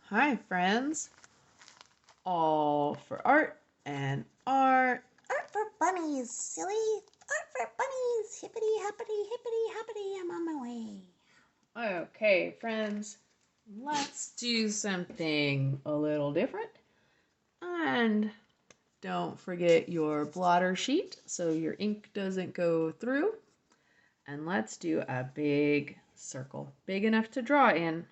Hi, friends. All for art and art. Art for bunnies, silly. Art for bunnies. Hippity hoppity, hippity hoppity, I'm on my way. Okay, friends, let's do something a little different. And don't forget your blotter sheet so your ink doesn't go through. And let's do a big circle, big enough to draw in.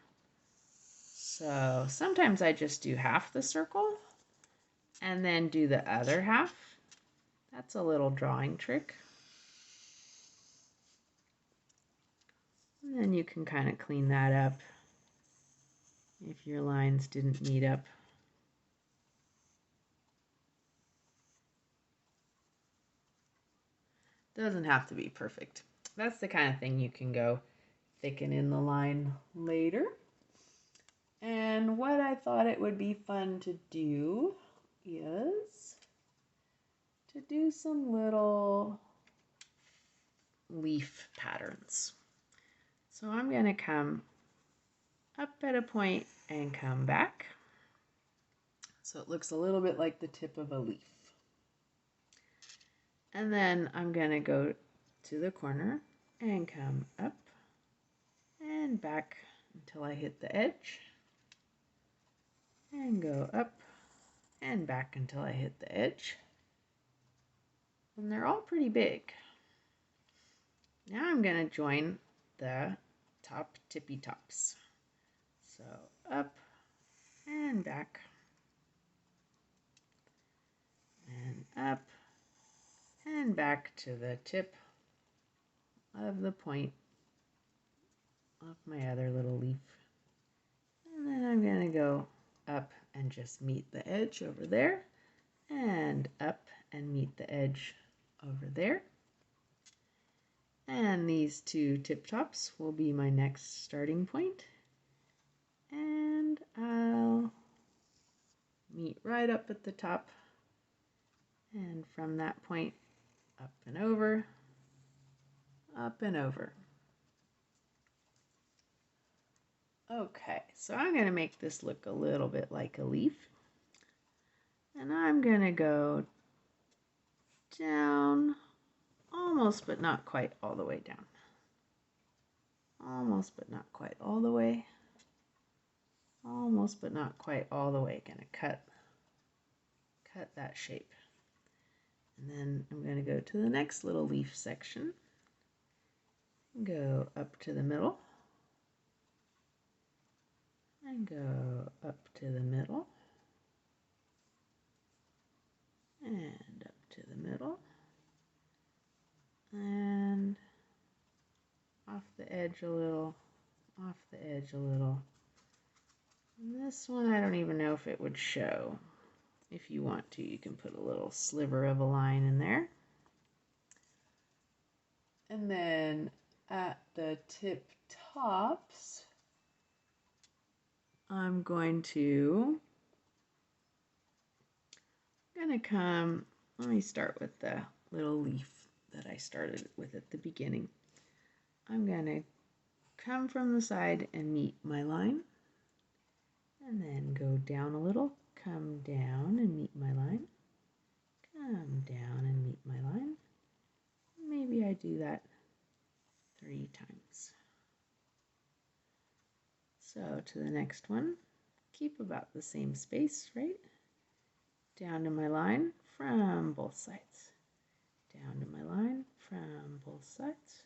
So sometimes I just do half the circle and then do the other half. That's a little drawing trick. And then you can kind of clean that up if your lines didn't meet up. Doesn't have to be perfect. That's the kind of thing you can go thicken in the line later. And what I thought it would be fun to do is to do some little leaf patterns. So I'm going to come up at a point and come back. So it looks a little bit like the tip of a leaf. And then I'm going to go to the corner and come up and back until I hit the edge. And go up and back until I hit the edge. And they're all pretty big. Now I'm going to join the top tippy tops. So up and back and up and back to the tip of the point of my other little leaf. And then I'm going to go up and just meet the edge over there and up and meet the edge over there. And these two tip tops will be my next starting point. And I'll meet right up at the top. And from that point, up and over, up and over. Okay, so I'm going to make this look a little bit like a leaf. And I'm going to go down, almost but not quite all the way down. Almost but not quite all the way. Almost but not quite all the way. Going to cut that shape. And then I'm going to go to the next little leaf section. Go up to the middle. And go up to the middle. And up to the middle. And off the edge a little. Off the edge a little. And this one I don't even know if it would show. If you want to, you can put a little sliver of a line in there. And then at the tip tops, I'm going to come, let me start with the little leaf that I started with at the beginning. I'm going to come from the side and meet my line, and then go down a little, come down and meet my line, come down and meet my line. Maybe I do that 3 times. So to the next one, keep about the same space, right? Down to my line from both sides. Down to my line from both sides.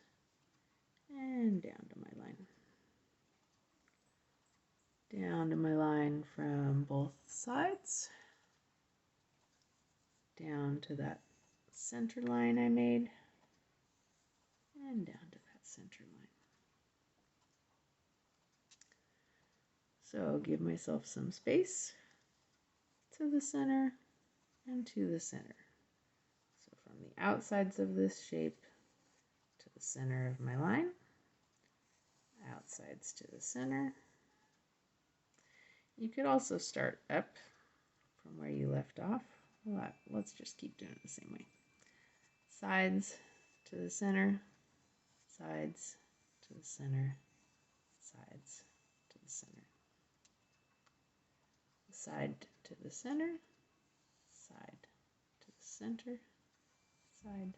And down to my line. Down to my line from both sides. Down to that center line I made. And down to that center line. So give myself some space to the center and to the center. So from the outsides of this shape to the center of my line, outsides to the center. You could also start up from where you left off. Let's just keep doing it the same way. Sides to the center, sides to the center, sides to the center. side to the center, side to the center, side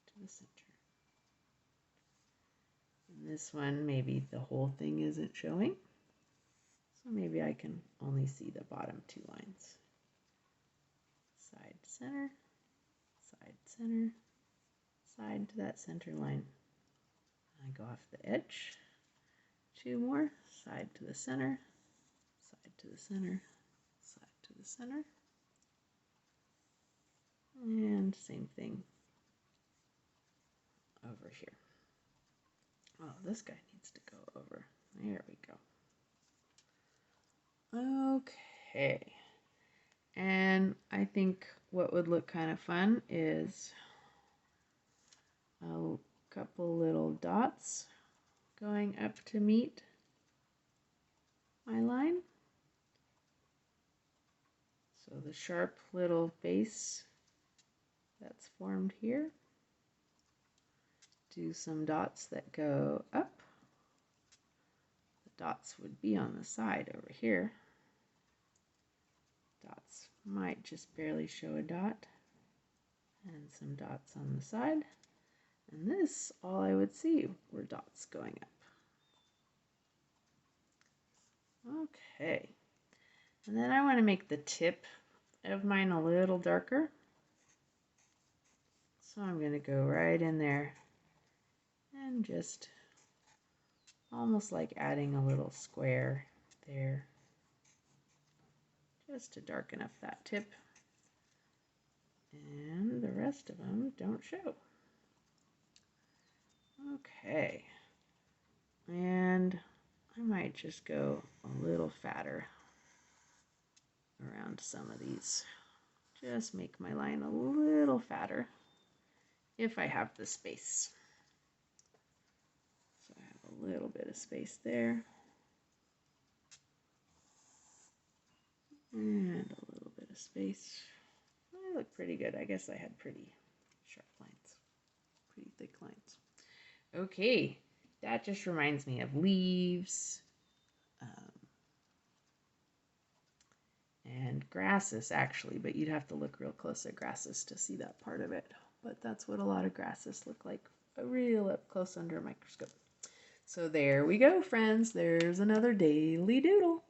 to the center. And this one, maybe the whole thing isn't showing. So maybe I can only see the bottom two lines. Side, center, side, center, side to that center line. I go off the edge. Two more, side to the center, side to the center, side to the center. And same thing over here. Oh, this guy needs to go over. There we go. Okay. And I think what would look kind of fun is a couple little dots going up to meet my line. So the sharp little face that's formed here. Do some dots that go up. The dots would be on the side over here. Dots might just barely show a dot. And some dots on the side. And this, all I would see were dots going up. Okay. And then I want to make the tip of mine a little darker. So I'm going to go right in there and just almost like adding a little square there, just to darken up that tip. And the rest of them don't show. Okay. And I might just go a little fatter around some of these. Just make my line a little fatter if I have the space. So I have a little bit of space there. And a little bit of space. They look pretty good. I guess I had pretty sharp lines, pretty thick lines. Okay, that just reminds me of leaves and grasses actually, but you'd have to look real close at grasses to see that part of it. But that's what a lot of grasses look like, real up close under a microscope. So there we go, friends. There's another daily doodle.